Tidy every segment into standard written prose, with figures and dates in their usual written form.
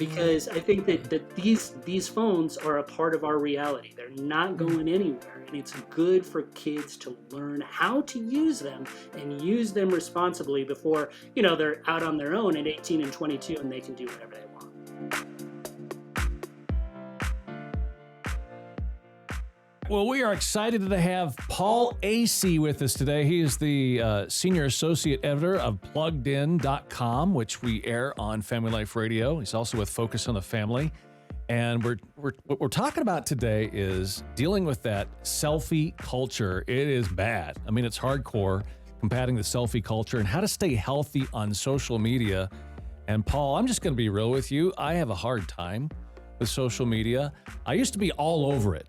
because I think that these phones are a part of our reality. They're not going anywhere, and it's good for kids to learn how to use them and use them responsibly before, they're out on their own at 18 and 22 and they can do whatever they want. Well, we are excited to have Paul Asay with us today. He is the Senior Associate Editor of PluggedIn.com, which we air on Family Life Radio. He's also with Focus on the Family. And what we're talking about today is dealing with that selfie culture. It is bad. I mean, it's hardcore, combating the selfie culture and how to stay healthy on social media. And Paul, I'm just going to be real with you. I have a hard time with social media. I used to be all over it.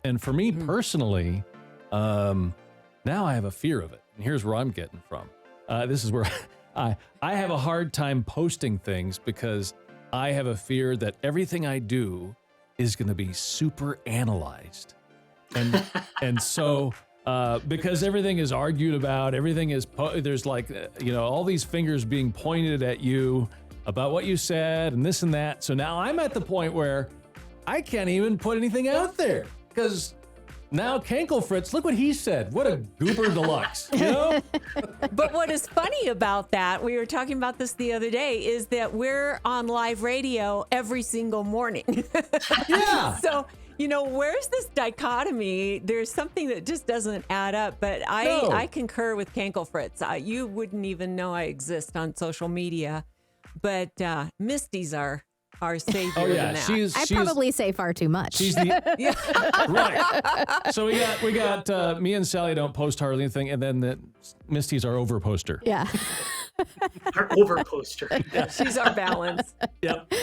And for me personally, now I have a fear of it. And here's where I'm getting from. This is where I have a hard time posting things because I have a fear that everything I do is going to be super analyzed. And so because everything is argued about, everything is, there's like, all these fingers being pointed at you about what you said and this and that. So now I'm at the point where I can't even put anything out there. Because now Cankle Fritz, look what he said. What a goober deluxe, But what is funny about that, we were talking about this the other day, is that we're on live radio every single morning. Yeah. So, where's this dichotomy? There's something that just doesn't add up. But I concur with Cankle Fritz. You wouldn't even know I exist on social media. But Misty's our savior. Oh yeah, in that. I probably say far too much. She's the right. So we got me and Sally don't post hardly anything, and then Misty's our over poster. Yeah. Our over poster. Yeah. She's our balance. Yep.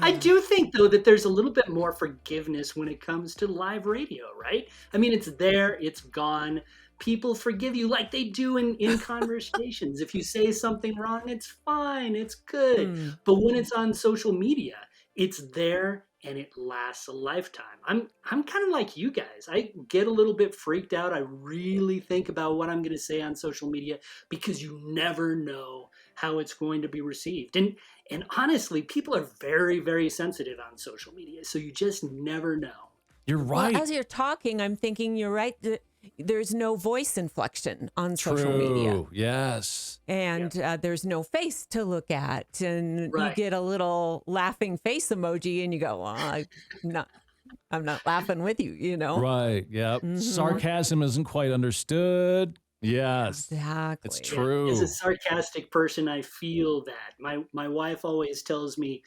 I do think, though, that there's a little bit more forgiveness when it comes to live radio, right? I mean, it's there, it's gone. People forgive you like they do in conversations. If you say something wrong, it's fine, it's good. But when it's on social media, it's there and it lasts a lifetime. I'm kind of like you guys. I get a little bit freaked out. I really think about what I'm going to say on social media because you never know how it's going to be received. And honestly, people are very, very sensitive on social media. So you just never know. You're right. Well, as you're talking, I'm thinking you're right. There's no voice inflection on social media. Yes. And there's no face to look at. And Right. you get a little laughing face emoji and you go, well, I'm not laughing with you, Right. Yep. Sarcasm isn't quite understood. Yes. Exactly. It's true. As a sarcastic person, I feel that. My wife always tells me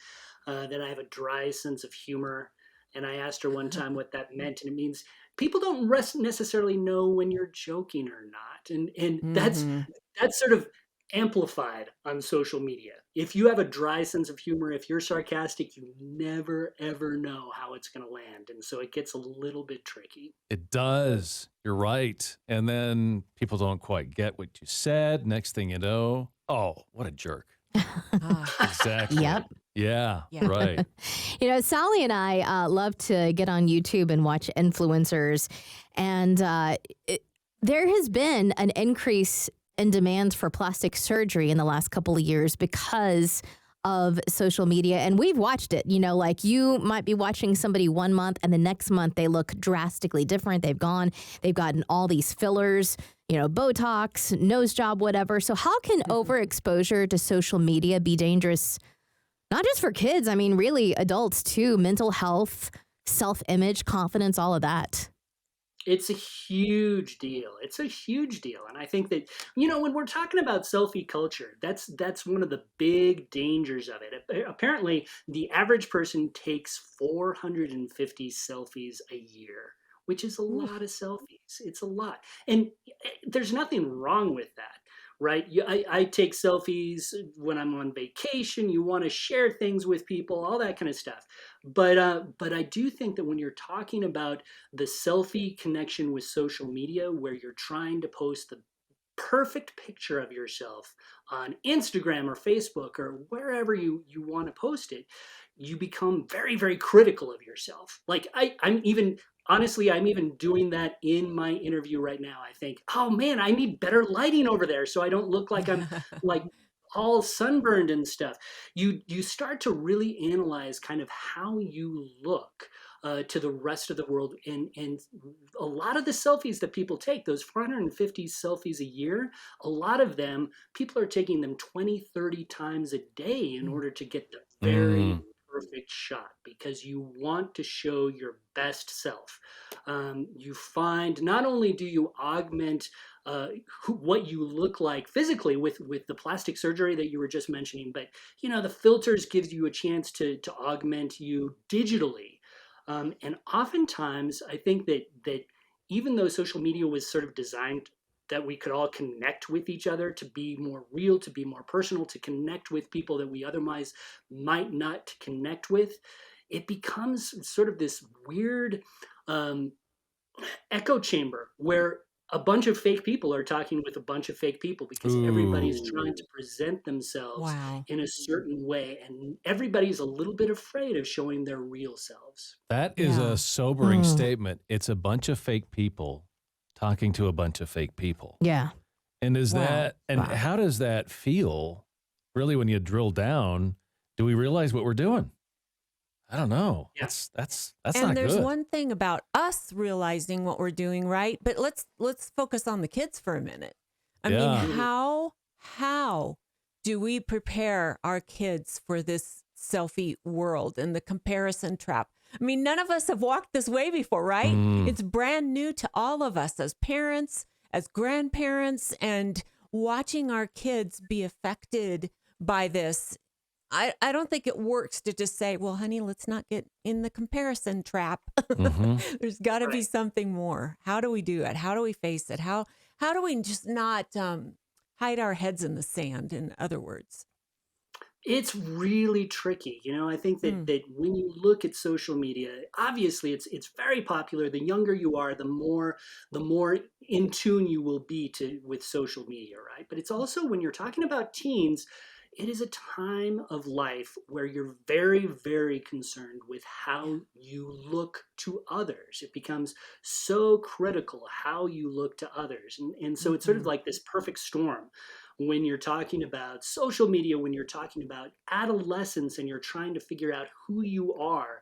that I have a dry sense of humor. And I asked her one time what that meant. And it means people don't necessarily know when you're joking or not. And that's sort of amplified on social media. If you have a dry sense of humor, if you're sarcastic, you never, ever know how it's going to land. And so it gets a little bit tricky. It does. You're right. And then people don't quite get what you said. Next thing you know, oh, what a jerk. Exactly. Yep. Yeah, Yeah. right. Sally and I love to get on YouTube and watch influencers. And there has been an increase in demand for plastic surgery in the last couple of years because of social media. And we've watched it, like you might be watching somebody 1 month and the next month they look drastically different. They've gotten all these fillers, Botox, nose job, whatever. So how can overexposure to social media be dangerous? Not just for kids, I mean, really adults too, mental health, self-image, confidence, all of that. It's a huge deal. It's a huge deal. And I think that, when we're talking about selfie culture, that's one of the big dangers of it. Apparently, the average person takes 450 selfies a year, which is a lot of selfies. It's a lot. And there's nothing wrong with that. Right? I take selfies when I'm on vacation. You want to share things with people, all that kind of stuff. But I do think that when you're talking about the selfie connection with social media, where you're trying to post the perfect picture of yourself on Instagram or Facebook or wherever you want to post it, you become very, very critical of yourself. Like Honestly, I'm even doing that in my interview right now. I think, oh man, I need better lighting over there so I don't look like I'm like all sunburned and stuff. You start to really analyze kind of how you look to the rest of the world, and a lot of the selfies that people take, those 450 selfies a year, a lot of them people are taking them 20, 30 times a day in Mm. order to get the very Mm. perfect shot because you want to show your best self. You find not only do you augment what you look like physically with the plastic surgery that you were just mentioning, but the filters gives you a chance to augment you digitally. And oftentimes, I think that even though social media was sort of designed that we could all connect with each other, to be more real, to be more personal, to connect with people that we otherwise might not connect with, it becomes sort of this weird um, echo chamber where a bunch of fake people are talking with a bunch of fake people because everybody's Ooh, trying to present themselves Wow. in a certain way, and everybody's a little bit afraid of showing their real selves. that is a Yeah. sobering Mm, statement. It's a bunch of fake people talking to a bunch of fake people. yeah. And Wow. and Wow. how does that feel really when you drill down? Do we realize what we're doing? I don't know. Yeah. That's And not there's good. one thing about us realizing what we're doing, right? But let's focus on the kids for a minute. I mean, Yeah. Mhm. how do we prepare our kids for this selfie world and the comparison trap? I mean, none of us have walked this way before, right? Mm. It's brand new to all of us as parents, as grandparents, and watching our kids be affected by this. I don't think it works to just say, well, honey, let's not get in the comparison trap. Mm-hmm. There's got to be Right. something more. How do we do it? How do we face it? How do we just not hide our heads in the sand, in other words? It's really tricky. I think that Mm, that when you look at social media, obviously it's very popular. The younger you are, the more in tune you will be to with social media, right? But it's also when you're talking about teens, it is a time of life where you're very, very concerned with how yeah. you look to others. It becomes so critical how you look to others. And so it's sort of Hmm. like this perfect storm when you're talking about social media, when you're talking about adolescence and you're trying to figure out who you are,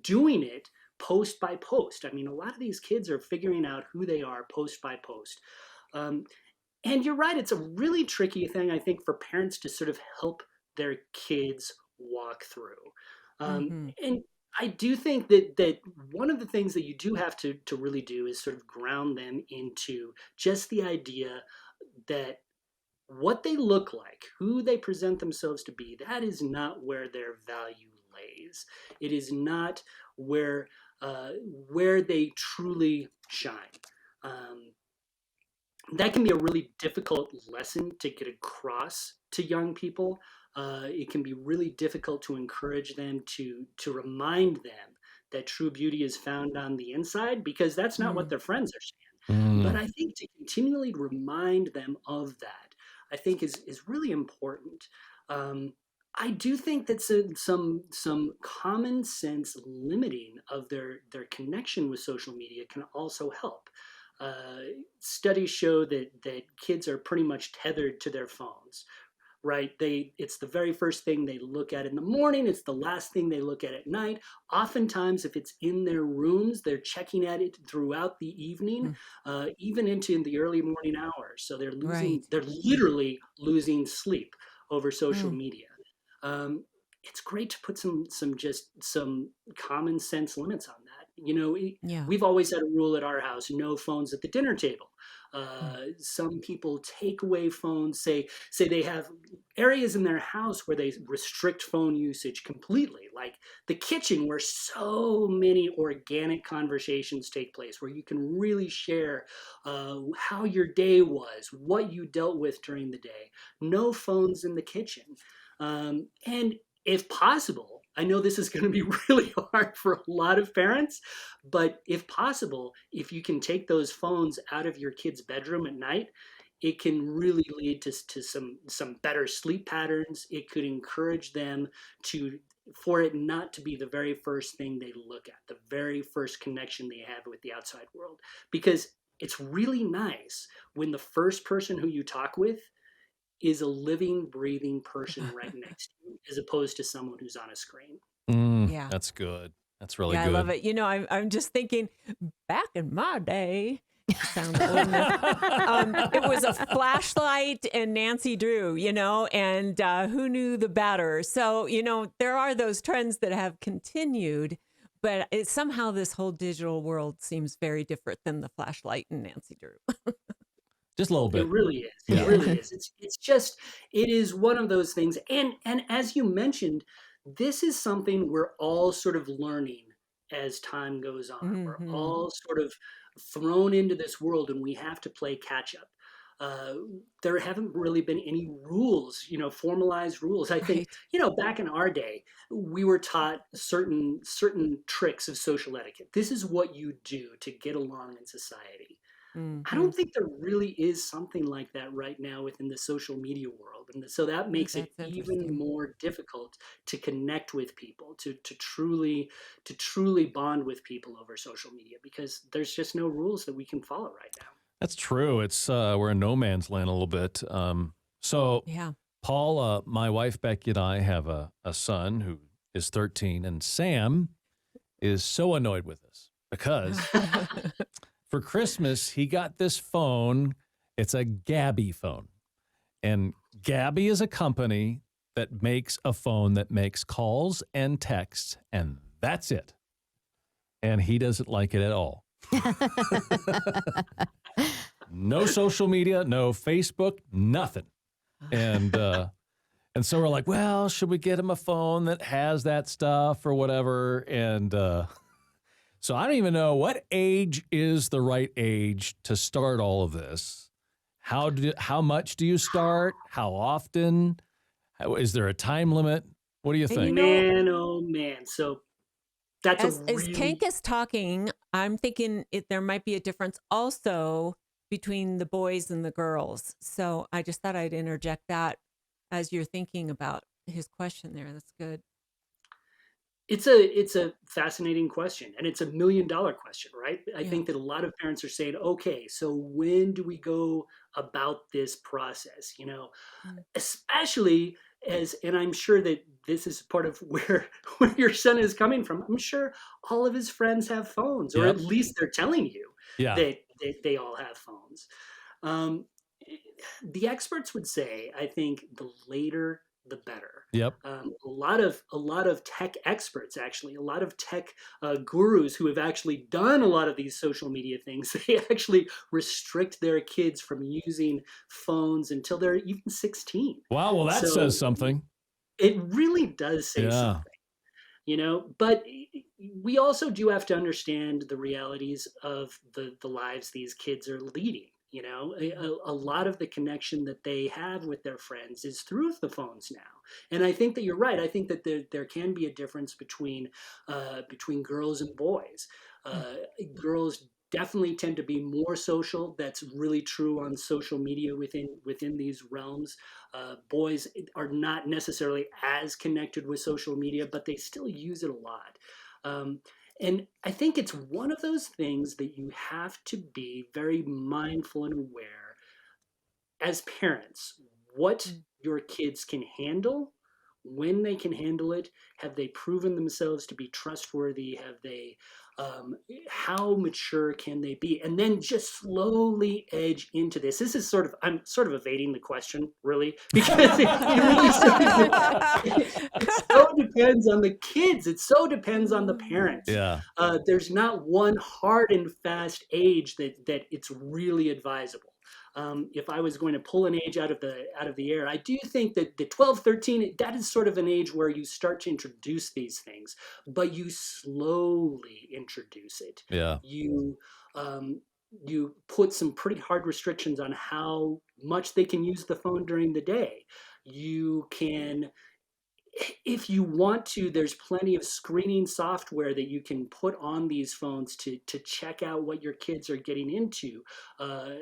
doing it post by post. I mean, a lot of these kids are figuring out who they are post by post. Um, and you're right, it's a really tricky thing, I think, for parents to sort of help their kids walk through. Hmm. And I do think that one of the things that you do have to really do is sort of ground them into just the idea that what they look like, who they present themselves to be, that is not where their value lays. It is not where uh, where they truly shine. Um, that can be a really difficult lesson to get across to young people. It can be really difficult to encourage them to remind them that true beauty is found on the inside because that's not what Mm. their friends are saying. But Mm. I think to continually remind them of that, I think is really important. Um, I do think that some common sense limiting of their connection with social media can also help. Uh, Studies show that kids are pretty much tethered to their phones, right? It's the very first thing they look at in the morning, it's the last thing they look at night. Oftentimes, if it's in their rooms, they're checking at it throughout the evening, Mm. even into the early morning hours. So Right. they're literally losing sleep over social Mm. media. um, it's great to put some common sense limits on that. Yeah. We've always had a rule at our house: no phones at the dinner table. Mm. Some people take away phones, say they have areas in their house where they restrict phone usage completely, like the kitchen, where so many organic conversations take place, where you can really share how your day was, what you dealt with during the day. No phones in the kitchen. And if possible, I know this is going to be really hard for a lot of parents, but if possible, if you can take those phones out of your kid's bedroom at night, it can really lead to some better sleep patterns. It could encourage them to for it not to be the very first thing they look at, the very first connection they have with the outside world. Because it's really nice when the first person who you talk with is a living, breathing person right next to you, as opposed to someone who's on a screen. Yeah. That's good. That's really Yeah, I love good. it. I'm just thinking back in my day, sound old enough. It was a flashlight and Nancy Drew, and who knew the better? So, there are those trends that have continued, but somehow this whole digital world seems very different than the flashlight and Nancy Drew. Just a little It bit. really is. It Yeah. really is. It's just it is one of those things. And as you mentioned, this is something we're all sort of learning as time goes on. We're Hmm. all sort of thrown into this world, and we have to play catch up. Uh, there haven't really been any rules, formalized rules. I think, Right. back in our day, we were taught certain tricks of social etiquette. This is what you do to get along in society. I Hmm. don't think there really is something like that right now within the social media world, and so that makes it That's even interesting. more difficult to connect with people, to truly bond with people over social media, because there's just no rules that we can follow right now. That's true. It's we're in no man's land a little bit. So Yeah. Paul, my wife Becky and I have a son who is 13, and Sam is so annoyed with us because for Christmas he got this phone. It's a Gabby phone, and Gabby is a company that makes a phone that makes calls and texts, and that's it. And he doesn't like it at all. No social media, no Facebook, nothing. And so we're like, well, should we get him a phone that has that stuff or whatever? And so I don't even know what age is the right age to start all of this. How much do you start? How often? Is there a time limit? What do you And think? Man, oh man. So that's a as Kank really is talking, I'm thinking there might be a difference also between the boys and the girls. So I just thought I'd interject that as you're thinking about his question there. That's good. it's a fascinating question, and it's $1 million question, right? I Yeah. think that a lot of parents are saying, okay, so when do we go about this process? Mm. Especially and I'm sure that this is part of where your son is coming from. I'm sure all of his friends have phones, or at Yep. least they're telling you Yeah. that they all have phones. Um, the experts would say, I think the later the better. Yep. A lot of tech experts, actually, a lot of tech gurus who have actually done a lot of these social media things, they actually restrict their kids from using phones until they're even 16. Wow. Well, that says So something. it really does say Yeah. something, but we also do have to understand the realities of the lives these kids are leading. A lot of the connection that they have with their friends is through the phones now. And I think that you're right. I think that there can be a difference between girls and boys. Mm. uh, Girls definitely tend to be more social. That's really true on social media within these realms. Boys are not necessarily as connected with social media, but they still use it a lot. Um, and I think it's one of those things that you have to be very mindful and aware as parents, what Mm. your kids can handle, when they can handle it. Have they proven themselves to be trustworthy? How mature can they be? And then just slowly edge into this. I'm sort of evading the question, really, because it so depends on the kids. It so depends on the parents. Yeah. There's not one hard and fast age that it's really advisable. If I was going to pull an age out of the air, I do think that the 12, 13, that is sort of an age where you start to introduce these things, but you slowly introduce it. Yeah. You put some pretty hard restrictions on how much they can use the phone during the day. You can if you want to, there's plenty of screening software that you can put on these phones to check out what your kids are getting into,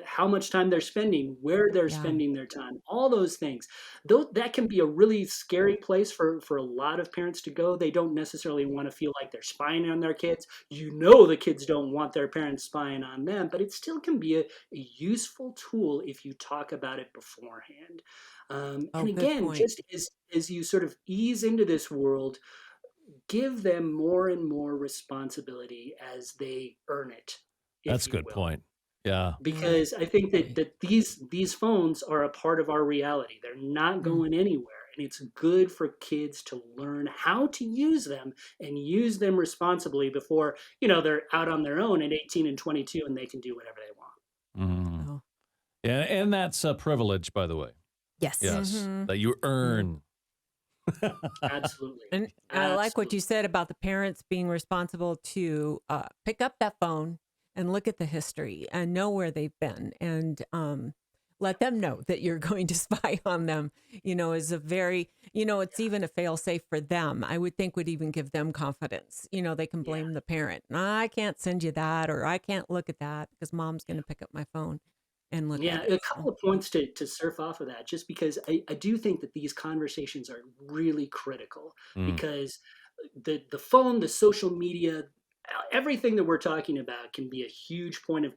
how much time they're spending, where they're Yeah. spending their time, all those things. Though that can be a really scary place for a lot of parents to go. They don't necessarily want to feel like they're spying on their kids. The kids don't want their parents spying on them, but it still can be a useful tool if you talk about it beforehand. Oh, And good again, point. just as you sort of ease into this world, give them more and more responsibility as they earn it, That's if a you good will. point. Yeah. Good Because I think that point. these phones are a part of our reality. They're not Mm. going anywhere, and it's good for kids to learn how to use them and use them responsibly before they're out on their own at 18 and 22 and they can do whatever they want. Mm. Oh. Yeah, and that's a privilege, by the way. Yes. Yes, Mm-hmm. that you earn. Absolutely, And I like what absolutely. you said about the parents being responsible to pick up that phone and look at the history and know where they've been and let them know that you're going to spy on them, is a very, it's even a fail safe for them. I would think would even give them confidence. They can Yeah. blame the parent. I can't send you that, or I can't look at that because mom's going to pick up my phone and look Yeah, at it. a So, couple of points to surf off of that, just because I do think that these conversations are really critical Mm, because the phone, the social media, everything that we're talking about can be a huge point of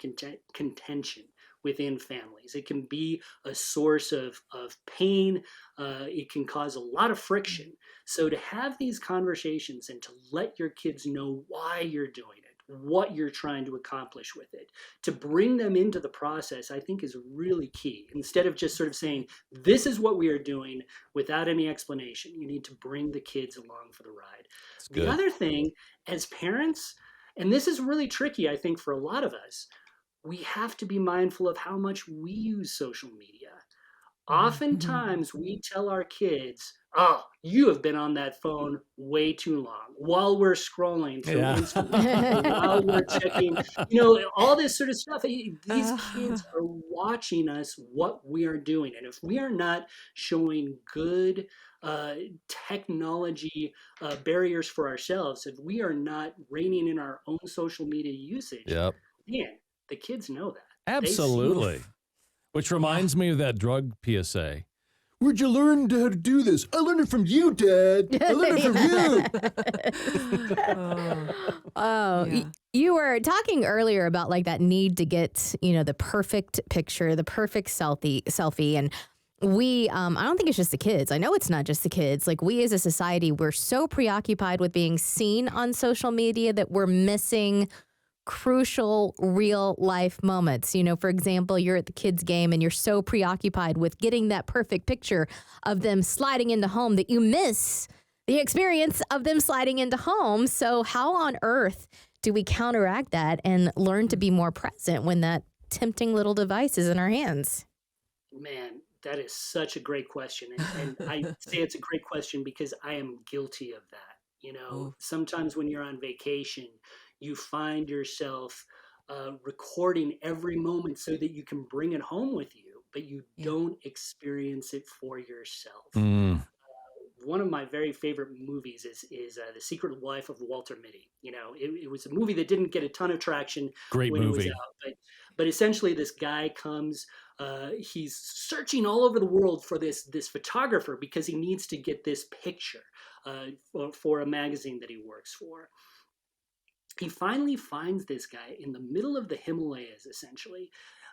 contention within families. It can be a source of pain. It can cause a lot of friction. So to have these conversations and to let your kids know why you're doing it, what you're trying to accomplish with it, to bring them into the process, I think is really key. Instead of just sort of saying, this is what we are doing without any explanation, you need to bring the kids along for the ride. it's The good. other thing, as parents, and this is really tricky, I think, for a lot of us, we have to be mindful of how much we use social media. mhm. Oftentimes, we tell our kids, "Oh, you have been on that phone way too long," while we're scrolling through Yeah. Instagram or while we're checking, all this sort of stuff. These kids are watching us, what we are doing. And if we are not showing good uh, technology barriers for ourselves, if we are not reining in our own social media usage, Yep. man, the kids know that. They see it. Absolutely. Oof. Which Yeah. reminds me of that drug PSA. Where'd you learn how to do this? I learned it from you, Dad. I learned it from you. Oh, Oh, yeah. you were talking earlier about like that need to get, the perfect picture, the perfect selfie. And I don't think it's just the kids. I know it's not just the kids. Like we as a society, we're so preoccupied with being seen on social media that we're missing crucial real life moments. For example, you're at the kids' game and you're so preoccupied with getting that perfect picture of them sliding into home that you miss the experience of them sliding into home. So, how on earth do we counteract that and learn to be more present when that tempting little device is in our hands? Man, that is such a great question. And I say it's a great question because I am guilty of that. Oh, Sometimes when you're on vacation, you find yourself recording every moment so that you can bring it home with you, but you yeah. don't experience it for yourself. Mm, One of my very favorite movies is The Secret Life of Walter Mitty. It was a movie that didn't get a ton of traction great when it was movie. out, but essentially this guy comes. He's searching all over the world for this photographer because he needs to get this picture for a magazine that he works for. He finally finds this guy in the middle of the Himalayas, essentially.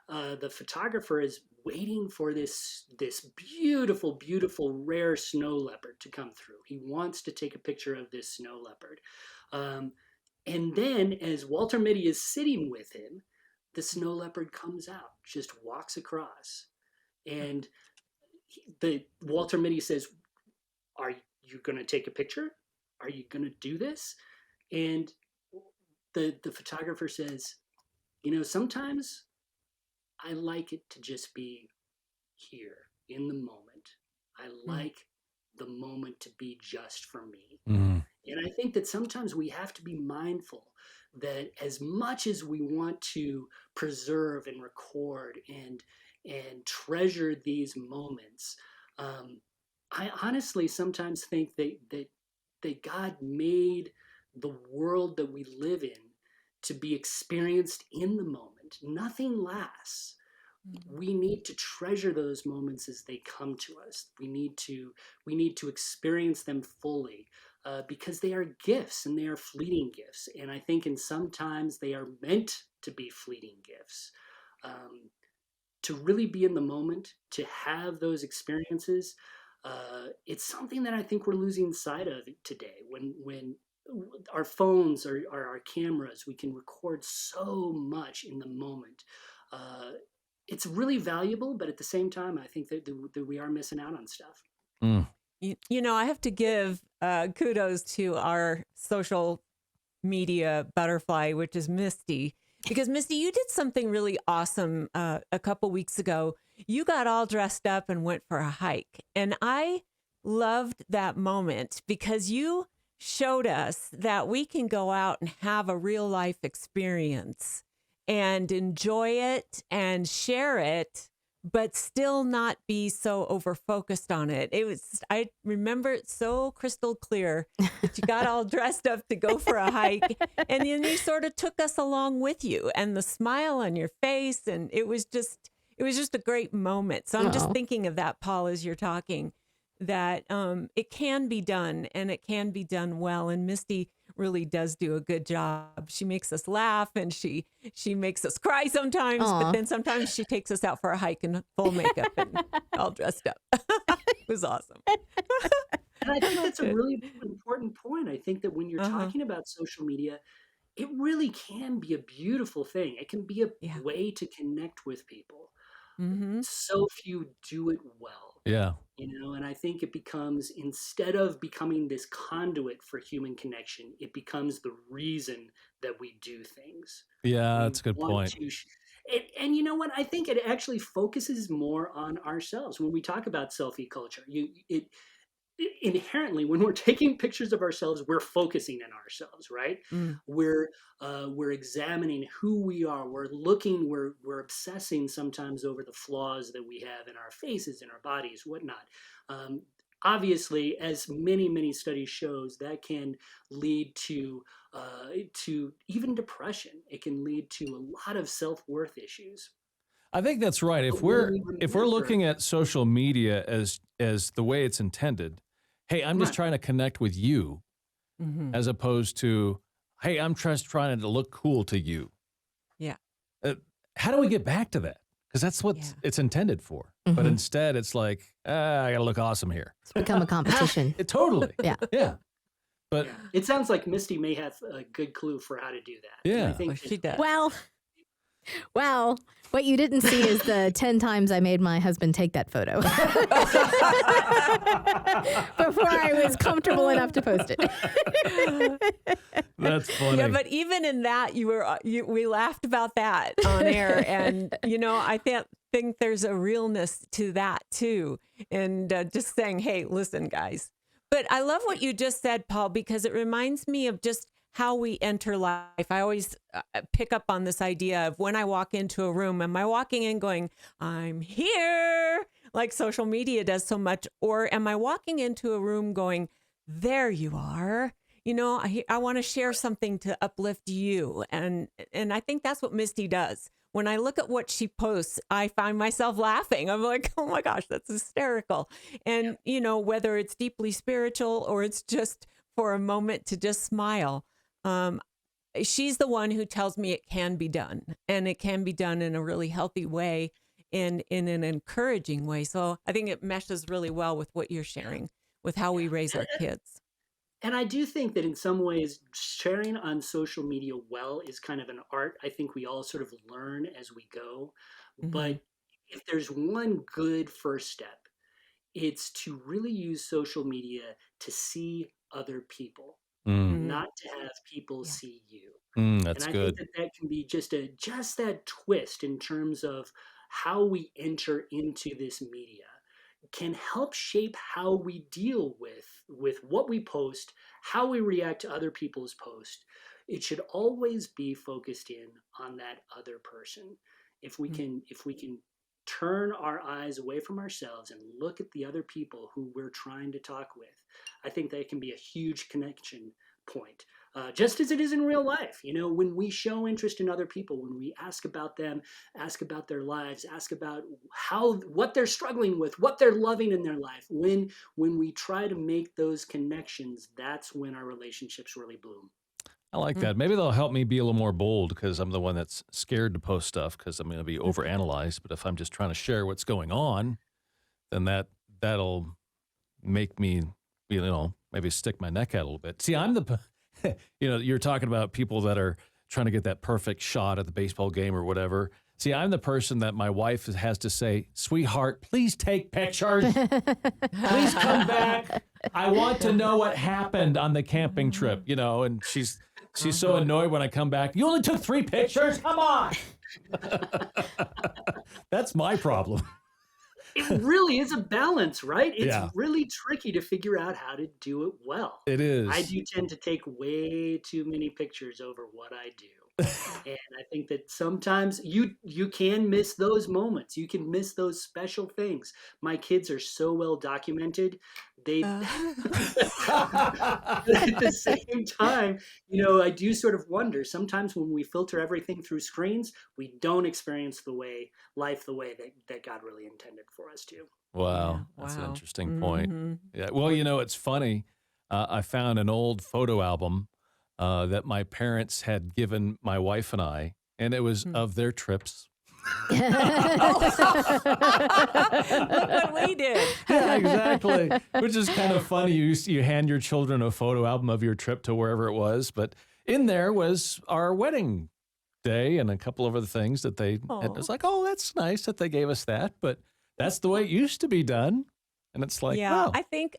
The photographer is waiting for this beautiful, beautiful, rare snow leopard to come through. He wants to take a picture of this snow leopard. Um, and then, as Walter Mitty is sitting with him, the snow leopard comes out, just walks across. And the Walter Mitty says, "Are you going to take a picture? Are you going to do this?" And the photographer says, sometimes I like it to just be here in the moment. I Mm. like the moment to be just for me. Mm, And I think that sometimes we have to be mindful that as much as we want to preserve and record and treasure these moments, um, I honestly sometimes think that God made the world that we live in to be experienced in the moment. Nothing lasts. Mhm. We need to treasure those moments as they come to us. We need to experience them fully, because they are gifts and they are fleeting gifts. And I think in sometimes they are meant to be fleeting gifts. Um, to really be in the moment, to have those experiences, it's something that I think we're losing sight of today. When our phones are our cameras, we can record so much in the moment. Uh, it's really valuable, but at the same time, I think that we are missing out on stuff. Mm. I have to give kudos to our social media butterfly, which is Misty. Because Misty, you did something really awesome a couple weeks ago. You got all dressed up and went for a hike. And I loved that moment because you showed us that we can go out and have a real life experience and enjoy it and share it, but still not be so over focused on it. I remember it so crystal clear that you got all dressed up to go for a hike, and then you sort of took us along with you, and the smile on your face, and it was just a great moment. So I'm just Oh, thinking of that, Paul, as you're talking, that it can be done and it can be done well. And Misty really does do a good job. She makes us laugh and she makes us cry sometimes, but aw. then sometimes she takes us out for a hike in full makeup and all dressed up. It was awesome. And I think that's a Good. really important point. I think that when you're Uh-huh. talking about social media, it really can be a beautiful thing. It can be a Yeah. way to connect with people. Mm-hmm. So few do it well, Yeah. and I think it becomes, instead of becoming this conduit for human connection, it becomes the reason that we do things. Yeah, We that's a good want point. to and you know what, I think it actually focuses more on ourselves when we talk about selfie culture. Inherently, when we're taking pictures of ourselves, we're focusing on ourselves, right? Mm. We're examining who we are. We're obsessing sometimes over the flaws that we have in our faces, in our bodies, whatnot. um, Obviously, as many studies shows, that can lead to even depression. It can lead to a lot of self-worth issues. I think that's right. But when we If we're remember, looking at social media as the way it's intended, hey, I'm just right, trying to connect with you, Mm-hmm. as opposed to, hey, I'm just trying to look cool to you. Yeah. Uh, how do we get back to that? Because that's what Yeah. it's intended for. But Hmm. instead, it's like, I got to look awesome here. It's become a competition. Totally. Yeah. Yeah. But yeah, it sounds like Misty may have a good clue for how to do that, and I yeah. Well, think that. she does. Well, what you didn't see is the 10 times I made my husband take that photo before I was comfortable enough to post it. That's funny. Yeah, but even in that, we laughed about that on air, and I think there's a realness to that too, and just saying, hey, listen, guys. But I love what you just said, Paul, because it reminds me of just how we enter life. I always pick up on this idea of when I walk into a room, am I walking in going, I'm here, like social media does so much, or am I walking into a room going, there you are? I want to share something to uplift you. And I think that's what Misty does. When I look at what she posts, I find myself laughing. I'm like, oh my gosh, that's hysterical. And, whether it's deeply spiritual or it's just for a moment to just smile, um, she's the one who tells me it can be done. And it can be done in a really healthy way and in an encouraging way. So I think it meshes really well with what you're sharing with how we raise our kids. And I do think that in some ways, sharing on social media well is kind of an art. I think we all sort of learn as we go. Mm-hmm. But if there's one good first step, it's to really use social media to see other people, Mm, Mm-hmm. not to have people Yeah. see you. And that's I think good. that that can be just that twist in terms of how we enter into this media can help shape how we deal with what we post, how we react to other people's posts. It should always be focused in on that other person. If we can turn our eyes away from ourselves and look at the other people who we're trying to talk with, I think that can be a huge connection point. Just as it is in real life, when we show interest in other people, when we ask about them, ask about their lives, ask about what they're struggling with, what they're loving in their life, when we try to make those connections, that's when our relationships really bloom. I like that. Maybe they'll help me be a little more bold because I'm the one that's scared to post stuff because I'm going to be overanalyzed. But if I'm just trying to share what's going on, then that'll make me, maybe stick my neck out a little bit. See, I'm the, you're talking about people that are trying to get that perfect shot at the baseball game or whatever. See, I'm the person that my wife has to say, sweetheart, please take pictures. Please come back. I want to know what happened on the camping trip, and she's so annoyed when I come back. You only took 3 pictures? Come on. That's my problem. It really is a balance, right? It's Yeah. really tricky to figure out how to do it well. It is. I do tend to take way too many pictures over what I do. And I think that sometimes you can miss those moments. You can miss those special things. My kids are so well documented. They Uh, but at the same time, I do sort of wonder sometimes when we filter everything through screens, we don't experience life the way that God really intended for us to. Wow. That's an wow. interesting point. Mhm. Yeah. Well, it's funny. I found an old photo album that my parents had given my wife and I, and it was of their trips. Look what we did. Yeah, exactly. Which is kind of funny. You hand your children a photo album of your trip to wherever it was, but in there was our wedding day and a couple of other things that they had. It's like, oh, that's nice that they gave us that, but that's the way it used to be done. And it's like, Yeah, wow, I think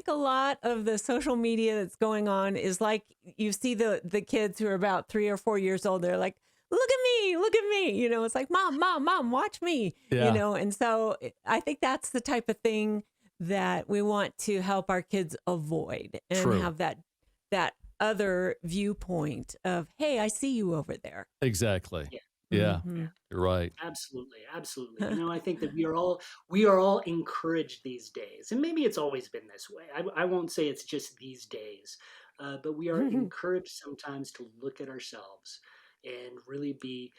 a lot of the social media that's going on is like you see the kids who are about 3 or 4 years old. They're like, look at me, look at me. It's like, mom, watch me. Yeah. And so I think that's the type of thing that we want to help our kids avoid and True. have that other viewpoint of, hey, I see you over there. Exactly. Yeah. Yeah, Mhm. you're right. Absolutely. I think that we are all encouraged these days, and maybe it's always been this way. I won't say it's just these days, but we are encouraged sometimes to look at ourselves and really be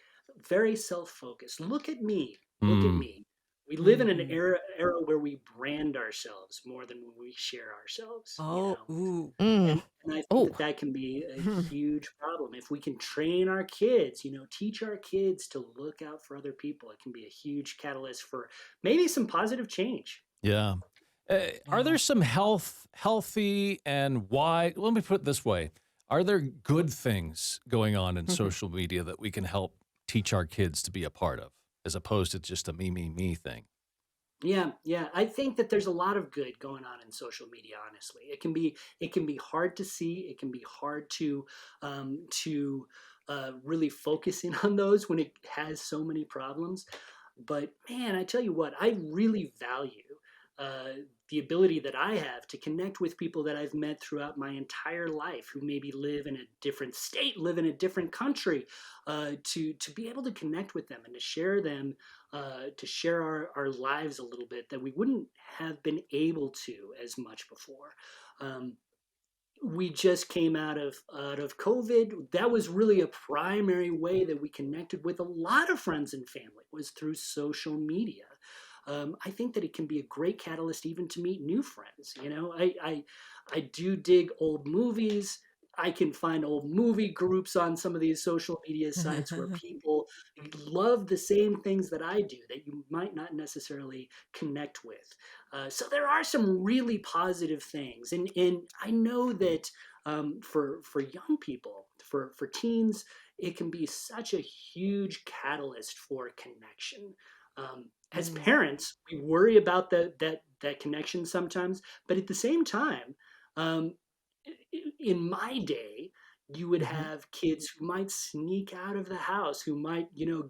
very self-focused. Look at me. Look at Mm, me. We live in an Mhm. era where we brand ourselves more than when we share ourselves. Oh, ooh. Mm. And I think Oh, that can be a huge problem. If we can train our kids, teach our kids to look out for other people, it can be a huge catalyst for maybe some positive change. yeah. Are Yeah. there some healthy and why? Let me put it this way. Are there good things going on in social media that we can help teach our kids to be a part of, as opposed to just a me thing? Yeah. I think that there's a lot of good going on in social media. Honestly, it can be hard to see. It can be hard to really focus in on those when it has so many problems. But man, I tell you what, I really value the ability that I have to connect with people that I've met throughout my entire life, who maybe live in a different state, live in a different country, to be able to connect with them and to share our lives a little bit that we wouldn't have been able to as much before. Um, we just came out of COVID. That was really a primary way that we connected with a lot of friends and family, was through social media. I think that it can be a great catalyst even to meet new friends. I do dig old movies. I can find old movie groups on some of these social media sites where people love the same things that I do that you might not necessarily connect with. So there are some really positive things, and I know that for young people, for teens, it can be such a huge catalyst for connection. As Mm. parents, we worry about that connection sometimes, but at the same time, um, in my day, you would Mhm. have kids who might sneak out of the house, who might,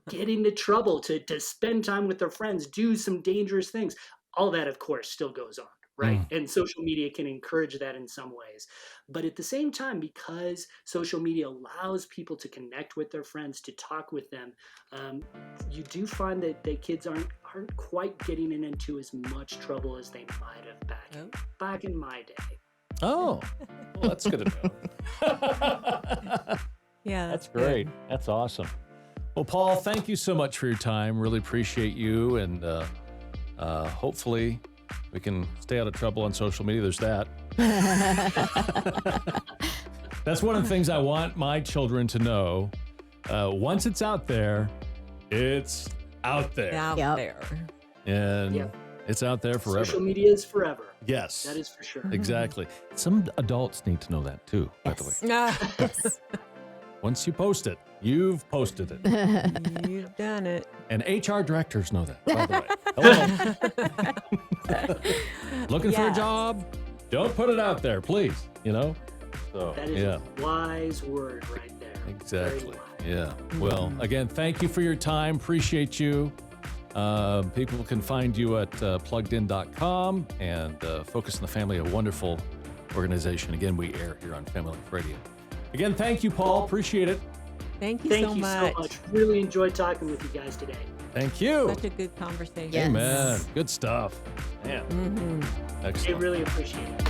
get into trouble to spend time with their friends, do some dangerous things. All that, of course, still goes on. right? And social media can encourage that in some ways. But at the same time, because social media allows people to connect with their friends, to talk with them, you do find that kids aren't quite getting into as much trouble as they might have back in my day. Oh, well, that's good to know. Yeah, That's great. That's awesome. Well, Paul, thank you so much for your time. Really appreciate you, and hopefully we can stay out of trouble on social media. There's that. That's one of the things I want my children to know. Once it's out there, it's out there. Out there. And it's out there forever. Social media is forever. Yes. That is for sure. Exactly. Some adults need to know that too, by the way. Yes. Once you post it, you've posted it. You've done it. And HR directors know that, by the way. Hello. Looking for a job? Don't put it out there, please. So, that is a wise word right there. Exactly. Yeah. Well, again, thank you for your time. Appreciate you. People can find you at pluggedin.com and Focus on the Family, a wonderful organization. Again, we air here on Family Life Radio. Again, thank you, Paul. Appreciate it. Thank you so much. Really enjoyed talking with you guys today. Thank you. Such a good conversation. Yes. Amen. Good stuff. Man. Mm-hmm. I Excellent. really appreciate it.